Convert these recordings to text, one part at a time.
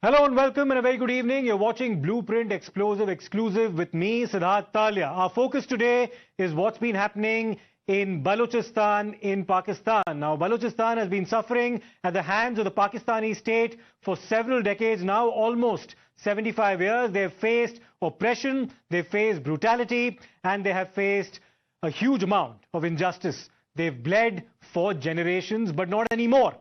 Hello and welcome and a very good evening. You're watching Blueprint Explosive Exclusive with me, Siddharth Talia. Our focus today is what's been happening in Balochistan in Pakistan. Now, Balochistan has been suffering at the hands of the Pakistani state for several decades now, almost 75 years. They've faced oppression, they've faced brutality, and they have faced a huge amount of injustice. They've bled for generations, but not anymore.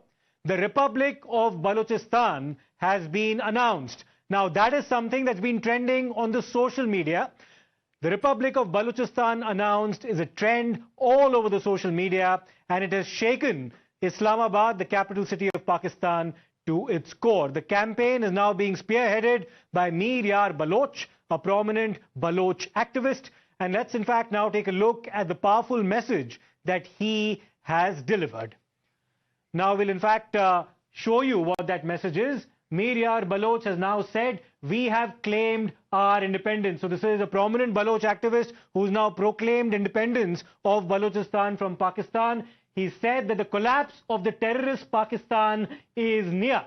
The Republic of Balochistan has been announced. Now, that is something that's been trending on the social media. The Republic of Balochistan announced is a trend all over the social media, and it has shaken Islamabad, the capital city of Pakistan, to its core. The campaign is now being spearheaded by Mir Yar Baloch, a prominent Baloch activist. And let's in fact now take a look at the powerful message that he has delivered. Now we'll in fact show you what that message is. Mir Yar Baloch has now said, we have claimed our independence. So this is a prominent Baloch activist who's now proclaimed independence of Balochistan from Pakistan. He said that the collapse of the terrorist Pakistan is near.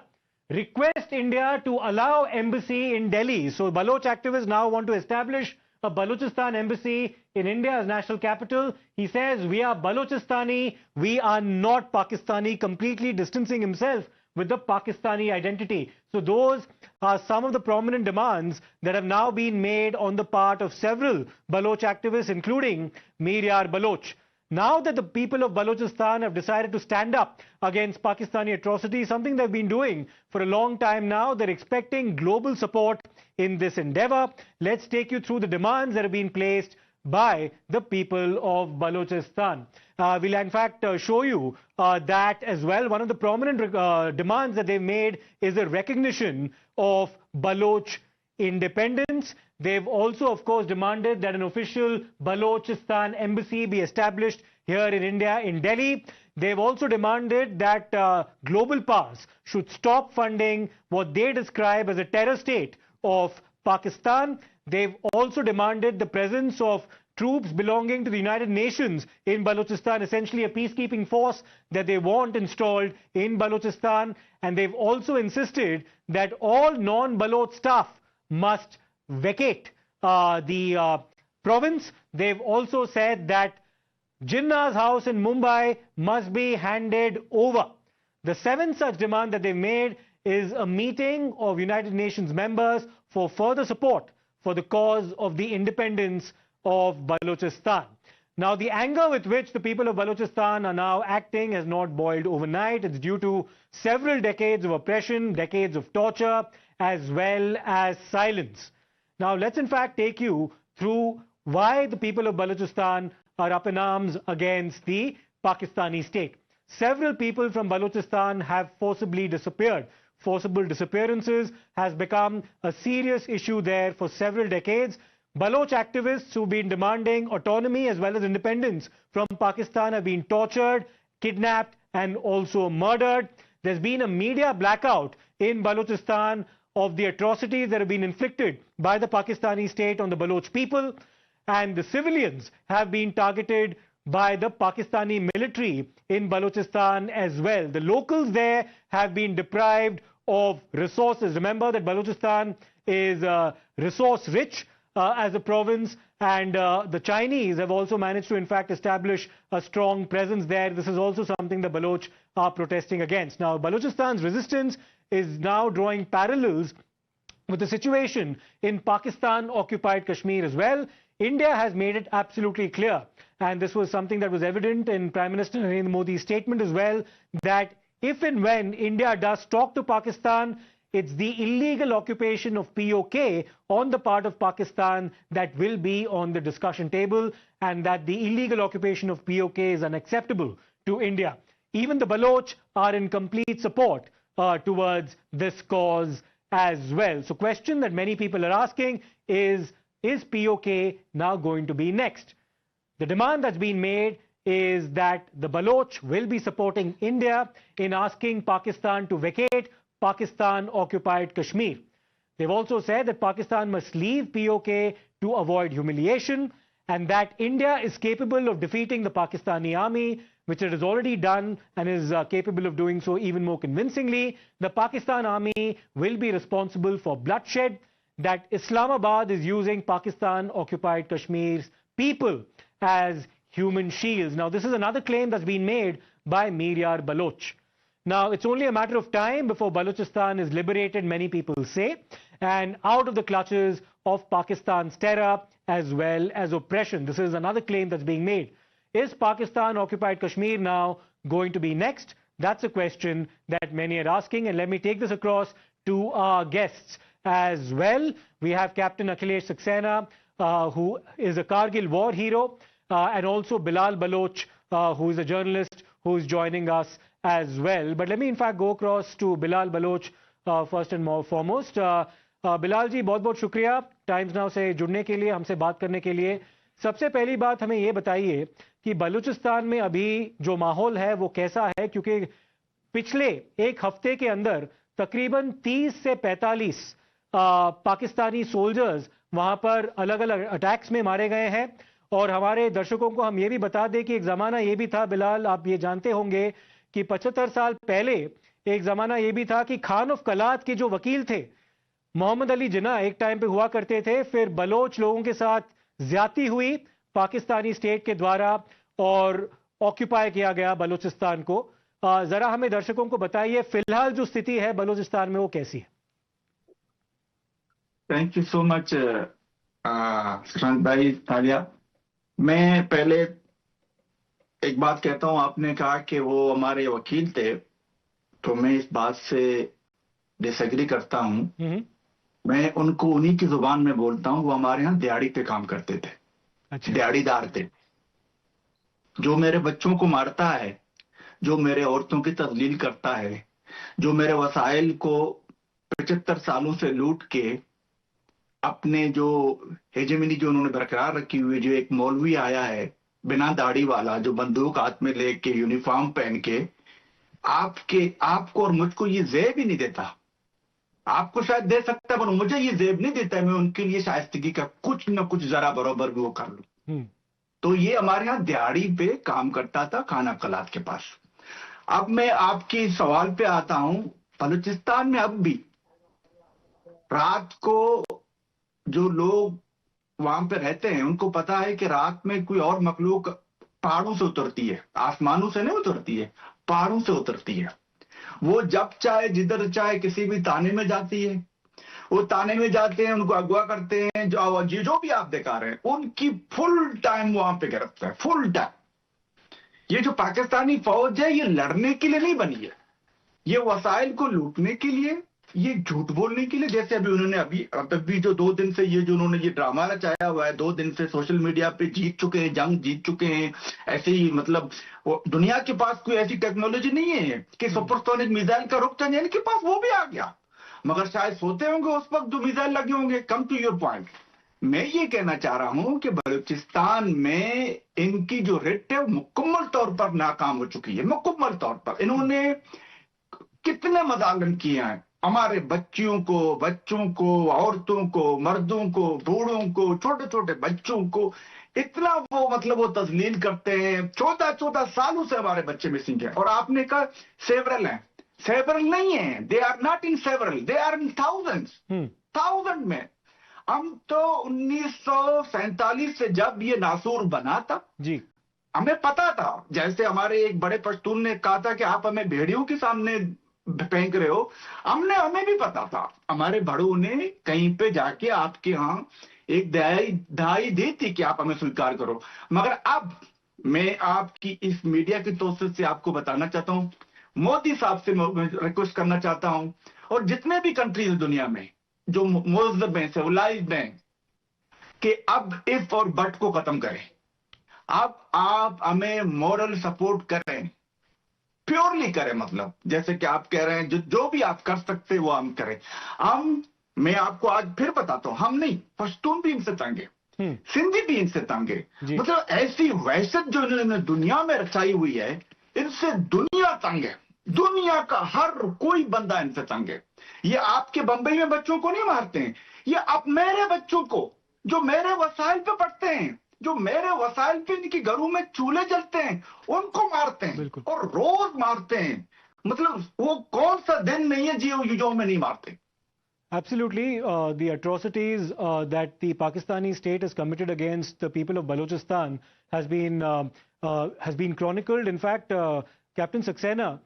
Request India to allow embassy in Delhi. So Baloch activists now want to establish a Balochistan embassy in India's national capital. He says, we are Balochistani, we are not Pakistani, completely distancing himself with the Pakistani identity. So those are some of the prominent demands that have now been made on the part of several Baloch activists, including Mir Yar Baloch. Now that the people of Balochistan have decided to stand up against Pakistani atrocities, something they've been doing for a long time now, they're expecting global support in this endeavor. Let's take you through the demands that have been placed by the people of Balochistan. We'll in fact show you that as well. One of the prominent demands that they've made is a recognition of Baloch independence. They've also, of course, demanded that an official Balochistan embassy be established here in India, in Delhi. They've also demanded that global powers should stop funding what they describe as a terror state of Pakistan. They've also demanded the presence of troops belonging to the United Nations in Balochistan, essentially a peacekeeping force that they want installed in Balochistan. And they've also insisted that all non-Baloch staff must vacate the province. They've also said that Jinnah's house in Mumbai must be handed over. The seventh such demand that they've made is a meeting of United Nations members for further support for the cause of the independence of Balochistan. Now, the anger with which the people of Balochistan are now acting has not boiled overnight. It's due to several decades of oppression, decades of torture, as well as silence. Now, let's in fact take you through why the people of Balochistan are up in arms against the Pakistani state. Several people from Balochistan have forcibly disappeared. Forcible disappearances has become a serious issue there for several decades. Baloch activists who've been demanding autonomy as well as independence from Pakistan have been tortured, kidnapped, and also murdered. There's been a media blackout in Balochistan of the atrocities that have been inflicted by the Pakistani state on the Baloch people, and the civilians have been targeted by the Pakistani military in Balochistan as well. The locals there have been deprived of resources. Remember that Balochistan is resource rich as a province, and the Chinese have also managed to in fact establish a strong presence there. This is also something the Baloch are protesting against. Now, Balochistan's resistance is now drawing parallels with the situation in Pakistan-occupied Kashmir as well. India has made it absolutely clear, and this was something that was evident in Prime Minister Narendra Modi's statement as well, that if and when India does talk to Pakistan, it's the illegal occupation of POK on the part of Pakistan that will be on the discussion table, and that the illegal occupation of POK is unacceptable to India. Even the Baloch are in complete support towards this cause as well. So question that many people are asking is POK now going to be next? The demand that's been made is that the Baloch will be supporting India in asking Pakistan to vacate Pakistan-occupied Kashmir. They've also said that Pakistan must leave POK to avoid humiliation, and that India is capable of defeating the Pakistani army, which it has already done and is capable of doing so even more convincingly. The Pakistan army will be responsible for bloodshed, that Islamabad is using Pakistan-occupied Kashmir's people as human shields. Now, this is another claim that's been made by Mir Yar Baloch. Now, it's only a matter of time before Balochistan is liberated, many people say, and out of the clutches of Pakistan's terror as well as oppression. This is another claim that's being made. Is Pakistan-occupied Kashmir now going to be next? That's a question that many are asking, and let me take this across to our guests as well. We have Captain Akhilesh Saxena, who is a Kargil war hero, and also Bilal Baloch, who is a journalist who is joining us as well. But let me in fact go across to Bilal Baloch first and foremost. Bilal जी बहुत बहुत शुक्रिया times now से जुड़ने के लिए, हमसे बात करने के लिए. सबसे पहली बात हमें ये बताइए कि बलूचिस्तान में अभी जो माहौल है वो कैसा है, क्योंकि पिछले एक हफ्ते के अंदर तकरीबन 30 से 45 पाकिस्तानी सोल्जर्स वहां पर अलग अलग अटैक्स में मारे गए हैं. और हमारे दर्शकों को हम ये भी बता दें कि एक जमाना ये भी था, बिलाल आप ये जानते होंगे कि 75 साल पहले एक जमाना ये भी था कि खान ऑफ कलात के जो वकील थे मोहम्मद अली जिन्ना एक टाइम पे हुआ करते थे. फिर बलोच लोगों के साथ ज्यादती हुई पाकिस्तानी स्टेट के द्वारा और ऑक्यूपाई किया गया बलूचिस्तान को. जरा हमें दर्शकों को बताइए फिलहाल जो स्थिति है बलूचिस्तान में वो कैसी है. Thank you so much Sushant भाई तालिया. मैं पहले एक बात कहता हूं, आपने कहा कि वो हमारे वकील थे, तो मैं इस बात से डिसएग्री करता हूं. मैं उनको उन्हीं की जुबान में बोलता हूं. वो हमारे यहाँ दिहाड़ी पे काम करते थे. अच्छा. दिहाड़ीदार थे. जो मेरे बच्चों को मारता है, जो मेरे औरतों की तजलील करता है, जो मेरे वसाइल को 75 सालों से लूट के अपने जो हेजेमनी जो उन्होंने बरकरार रखी हुई, जो एक मौलवी आया है बिना दाढ़ी वाला, जो बंदूक हाथ में लेके यूनिफॉर्म पहन के आपको और मुझको ये जेब ही नहीं देता. आपको शायद दे सकता है पर मुझे ये जेब नहीं देता है. मैं उनके लिए शाइस्तगी का कुछ न कुछ जरा बराबर भी वो कर लूं. तो ये हमारे यहाँ दिहाड़ी पे काम करता था खाना कलात के पास. अब मैं आपकी सवाल पे आता हूं. बलूचिस्तान में अब भी रात को जो लोग वहां पे रहते हैं उनको पता है कि रात में कोई और मखलूक पहाड़ों से उतरती है. आसमानों से नहीं उतरती है, पहाड़ों से उतरती है. वो जब चाहे जिधर चाहे किसी भी ताने में जाती है. वो ताने में जाते हैं, उनको अगवा करते हैं. जो भी आप दिखा रहे हैं उनकी फुल टाइम वहां पे गिरफ्त है, फुल टाइम. ये जो पाकिस्तानी फौज है ये लड़ने के लिए नहीं बनी है. ये वसाइल को लूटने के लिए, ये झूठ बोलने के लिए. जैसे अभी उन्होंने अभी जो 2 दिन से ये जो उन्होंने ये ड्रामा रचाया हुआ है, 2 दिन से सोशल मीडिया पे जीत चुके हैं, जंग जीत चुके हैं. ऐसे ही मतलब दुनिया के पास कोई ऐसी टेक्नोलॉजी नहीं है कि सुपरसोनिक मिसाइल का रुख चाहिए. इनके पास वो भी आ गया, मगर शायद सोते होंगे उस वक्त जो मिसाइल लगे होंगे. Come to your point. मैं ये कहना चाह रहा हूं कि बलूचिस्तान में इनकी जो रिट है मुकम्मल तौर पर नाकाम हो चुकी है. मुकम्मल तौर पर इन्होंने कितने मजालिम किए हैं हमारे बच्चों को, औरतों को, मर्दों को, बूढ़ों को, छोटे छोटे बच्चों को. इतना वो मतलब वो तजलील करते हैं. 14 सालों से हमारे बच्चे मिसिंग हैं. और आपने कहा सेवरल हैं. सेवरल नहीं है. They are not in several, they are in thousands. 1000 में. हम तो 1947 से जब ये नासूर बना था जी, हमें पता था. जैसे हमारे एक बड़े पश्तून ने कहा था कि आप हमें भेड़ियों के सामने फेंक रहे हो. हमें भी पता था. हमारे बड़ों ने कहीं पे जाके आपके यहाँ एक दहाई दी थी कि आप हमें स्वीकार करो. मगर अब मैं आपकी इस मीडिया की तौसीफ से आपको बताना चाहता हूं, मोदी साहब से मैं रिक्वेस्ट करना चाहता हूं, और जितने भी कंट्रीज दुनिया में जो मुहज़्ज़ब हैं, सिविलाइज्ड हैं, कि अब इफ और बट को खत्म करें. अब आप हमें मॉरल सपोर्ट करें, प्योरली करें. मतलब जैसे कि आप कह रहे हैं जो भी आप कर सकते हैं वो हम करें. मैं आपको आज फिर बताता हूं, हम नहीं, पश्तून भी इनसे तंग है, सिंधी भी इनसे तंग है. मतलब ऐसी वहशत जो इन्होंने दुनिया में रचाई हुई है, इनसे दुनिया तंग है. दुनिया का हर कोई बंदा इनसे तंग है. ये आपके बंबई में बच्चों को नहीं मारते हैं, ये अब मेरे बच्चों को जो मेरे वसाइल पे पढ़ते हैं, जो मेरे वसाइल पे इनके घरों में चूल्हे जलते हैं उनको मारते हैं बिल्कुल। और रोज मारते हैं। मतलब वो कौन सा दिन नहीं है जो में नहीं मारते। Absolutely, the atrocities that the Pakistani state has committed against the people of Balochistan has been chronicled. In fact, Captain Saxena,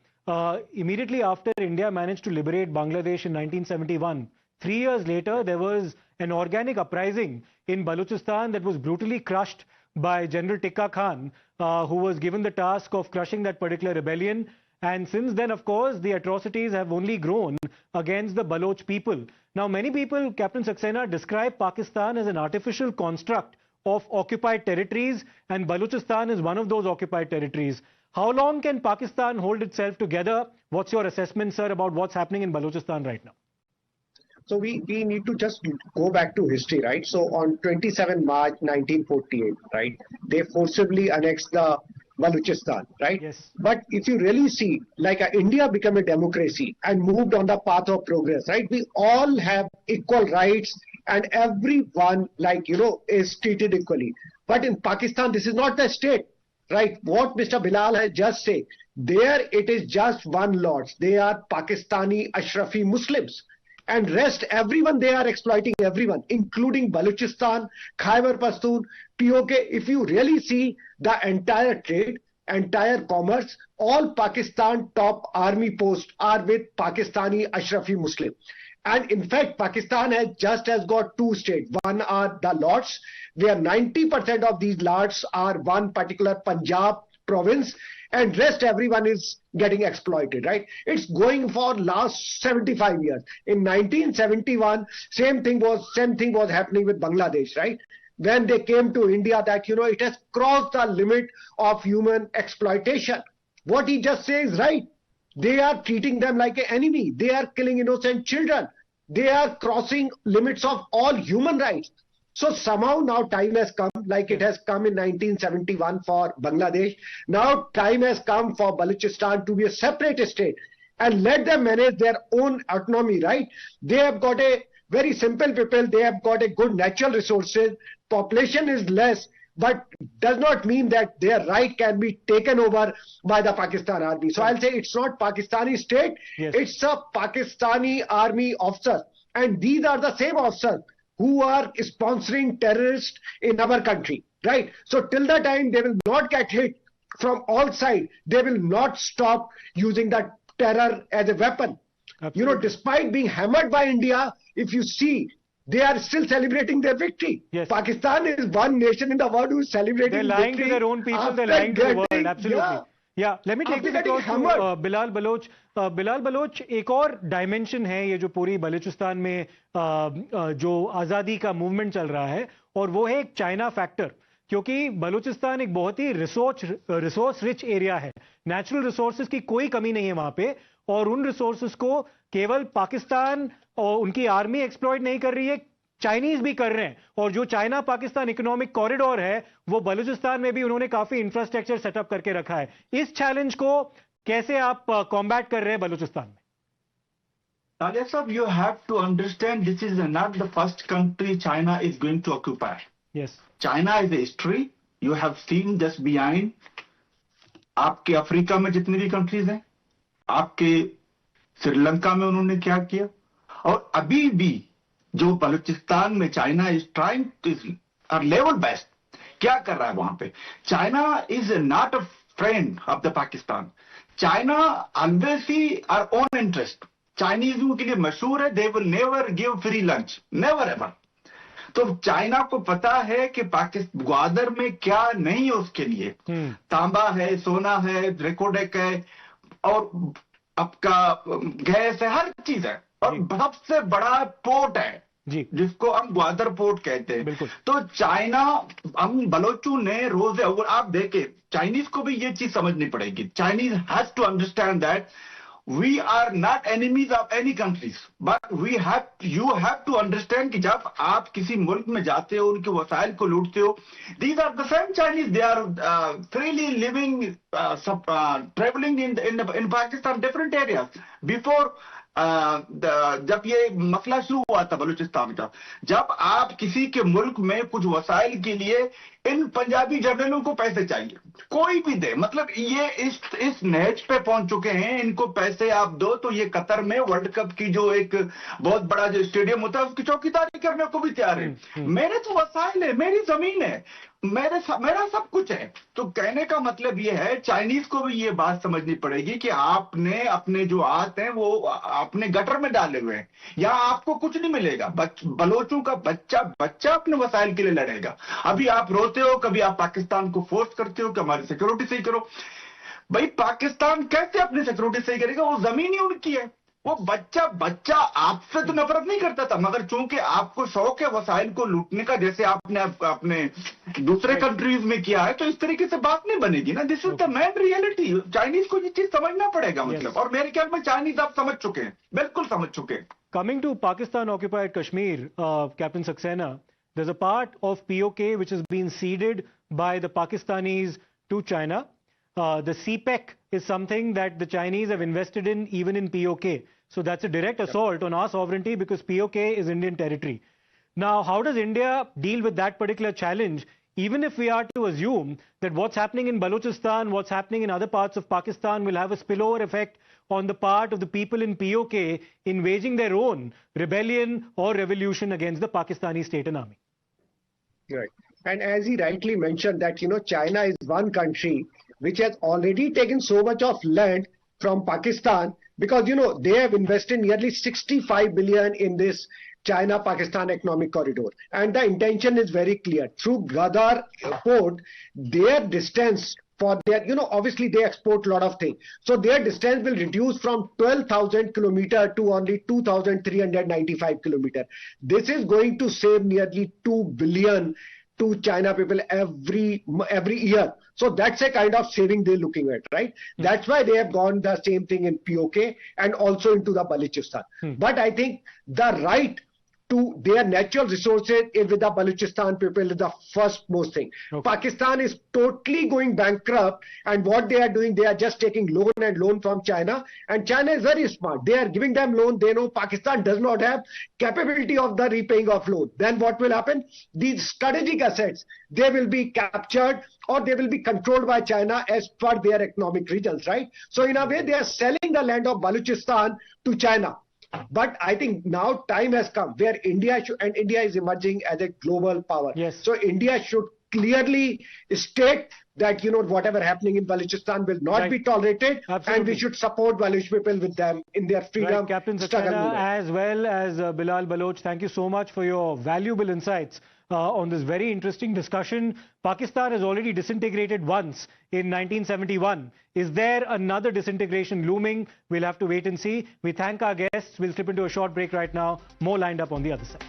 immediately after India managed to liberate Bangladesh in 1971, 3 years later, there was an organic uprising in Balochistan that was brutally crushed by General Tikka Khan, who was given the task of crushing that particular rebellion. And since then, of course, the atrocities have only grown against the Baloch people. Now, many people, Captain Saxena, describe Pakistan as an artificial construct of occupied territories, and Balochistan is one of those occupied territories. How long can Pakistan hold itself together? What's your assessment, sir, about what's happening in Balochistan right now? So we need to just go back to history, right? So on 27 March 1948, right, they forcibly annexed the Balochistan, right? Yes. But if you really see, like India became a democracy and moved on the path of progress, right? We all have equal rights and everyone, like, is treated equally. But in Pakistan, this is not the state, right? What Mr. Bilal has just said, there it is just one lot. They are Pakistani Ashrafi Muslims. And rest, everyone, they are exploiting everyone, including Balochistan, Khyber Pashtun, POK. If you really see the entire trade, entire commerce, all Pakistan top army posts are with Pakistani Ashrafi Muslim. And in fact, Pakistan has got two states. One are the lots, where 90% of these lots are one particular Punjab province, and rest everyone is getting exploited, right? It's going for last 75 years. In 1971, same thing was happening with Bangladesh, right? When they came to India, that it has crossed the limit of human exploitation. What he just says, right? They are treating them like an enemy. They are killing innocent children. They are crossing limits of all human rights. So somehow now time has come, like it has come in 1971 for Bangladesh. Now time has come for Balochistan to be a separate state and let them manage their own autonomy, right? They have got a very simple people. They have got a good natural resources. Population is less, but does not mean that their right can be taken over by the Pakistan army. So I'll say it's not Pakistani state. Yes. It's a Pakistani army officer. And these are the same officers who are sponsoring terrorists in our country, right? So till the time they will not get hit from all sides, they will not stop using that terror as a weapon. Absolutely. Despite being hammered by India, if you see, they are still celebrating their victory. Yes. Pakistan is one nation in the world who is celebrating They're lying to victory their own people, after they're lying to the world, getting- absolutely. Yeah. Let me take After this across getting to hammered. Bilal Baloch. Bilal Baloch, एक और dimension है ये जो पूरी बलूचिस्तान में जो आज़ादी का मूवमेंट चल रहा है, और वो है एक चाइना फैक्टर, क्योंकि बलूचिस्तान एक बहुत ही रिसोर्स रिच एरिया है. नेचुरल रिसोर्सेज की कोई कमी नहीं है वहां पे, और उन रिसोर्सेज को केवल पाकिस्तान और उनकी आर्मी एक्सप्लॉइट नहीं कर रही है, चाइनीज भी कर रहे हैं. और जो चाइना पाकिस्तान इकोनॉमिक कॉरिडोर है, वो बलूचिस्तान में भी उन्होंने काफी इंफ्रास्ट्रक्चर सेटअप करके रखा है. इस चैलेंज को कैसे आप कॉम्बैट कर रहे हैं बलूचिस्तान में? Talia sir, you have to understand this is not the first country China is going to occupy. Yes. China is a history. You have seen just behind. आपके अफ्रीका में जितनी भी कंट्रीज हैं, आपके श्रीलंका में उन्होंने क्या किया, और अभी भी जो बलूचिस्तान में China is trying level best क्या कर रहा है वहां पे. China is not a friend of the Pakistan. China always see our own interest. चाइनीजों के लिए मशहूर है, they will never give free lunch, never ever. तो चाइना को पता है कि पाकिस्तान ग्वादर में क्या नहीं है उसके लिए. तांबा है, सोना है, रेकोडेक है, और आपका गैस है, हर चीज है, और सबसे बड़ा पोर्ट है जी, जिसको हम ग्वादर पोर्ट कहते हैं. तो चाइना, हम बलोचों ने रोज आप देखे, चाइनीज को भी ये चीज समझनी पड़ेगी. Chinese has to understand that we are not enemies of any countries, but you have to understand कि जब आप किसी मुल्क में जाते हो, उनके वसाइल को लूटते हो, these are the same Chinese, they are freely living, traveling in Pakistan different areas. Before जब ये मसला शुरू हुआ था बलूचिस्तान का, जब आप किसी के मुल्क में कुछ वसाइल के लिए इन पंजाबी जर्नलों को पैसे चाहिए, कोई भी दे, मतलब ये इस नहज पे पहुंच चुके हैं, इनको पैसे आप दो तो ये कतर में वर्ल्ड कप की जो एक बहुत बड़ा जो स्टेडियम होता है उसकी चौकीदारी करने को भी तैयार है। मेरे तो वसाइल है, मेरी जमीन है, मेरा सब कुछ है। तो कहने का मतलब ये है, चाइनीज को भी ये बात समझनी पड़ेगी कि आपने अपने जो हाथ हैं वो अपने गटर में डाले हुए हैं, या आपको कुछ नहीं मिलेगा। बलोचों का बच्चा अपने वसाइल के लिए लड़ेगा। अभी आप रोते हो, कभी आप पाकिस्तान को फोर्स करते हो कि हमारी सिक्योरिटी सही करो। भाई पाकिस्तान कैसे अपनी सिक्योरिटी सही करेगा? वो जमीन ही उनकी है। वो बच्चा आपसे तो नफरत नहीं करता था, मगर चूंकि आपको शौक है वसाइल को लूटने का, जैसे आपने अपने दूसरे कंट्रीज में किया है, तो इस तरीके से बात नहीं बनेगी ना। This is the man reality. Chinese को ये चीज समझना पड़ेगा, मतलब। और मेरे ख्याल में चाइनीज आप समझ चुके हैं, बिल्कुल समझ चुके हैं। Coming to Pakistan occupied Kashmir, Captain Saxena, there's a part of POK which has been ceded by the Pakistanis to China. The CPEC is something that the Chinese have invested in, even in POK. So that's a direct assault on our sovereignty, because POK is Indian territory. Now, how does India deal with that particular challenge, even if we are to assume that what's happening in Balochistan, what's happening in other parts of Pakistan will have a spillover effect on the part of the people in POK in waging their own rebellion or revolution against the Pakistani state and army? Right. And as he rightly mentioned that, China is one country which has already taken so much of land from Pakistan, because, they have invested nearly 65 billion in this China-Pakistan economic corridor. And the intention is very clear. Through Gadar port, their distance for their, obviously they export a lot of things. So their distance will reduce from 12,000 kilometer to only 2,395 kilometer. This is going to save nearly 2 billion to China people every year. So that's a kind of saving they're looking at, right? That's why they have gone the same thing in POK and also into the Balochistan. But I think the right to their natural resources is with the Balochistan people is the first most thing. Okay. Pakistan is totally going bankrupt, and what they are doing, they are just taking loan from China, and China is very smart. They are giving them loan. They know Pakistan does not have capability of the repaying of loan. Then what will happen? These strategic assets, they will be captured or they will be controlled by China as per their economic regions, right? So in a way, they are selling the land of Balochistan to China. But I think now time has come where India is emerging as a global power. Yes. So India should clearly state that, whatever happening in Balochistan will not be tolerated. Absolutely. And we should support Baloch people with them in their freedom Captain struggle Saxena, as well as Bilal Baloch, thank you so much for your valuable insights on this very interesting discussion. Pakistan has already disintegrated once in 1971. Is there another disintegration looming? We'll have to wait and see. We thank our guests. We'll slip into a short break right now. More lined up on the other side.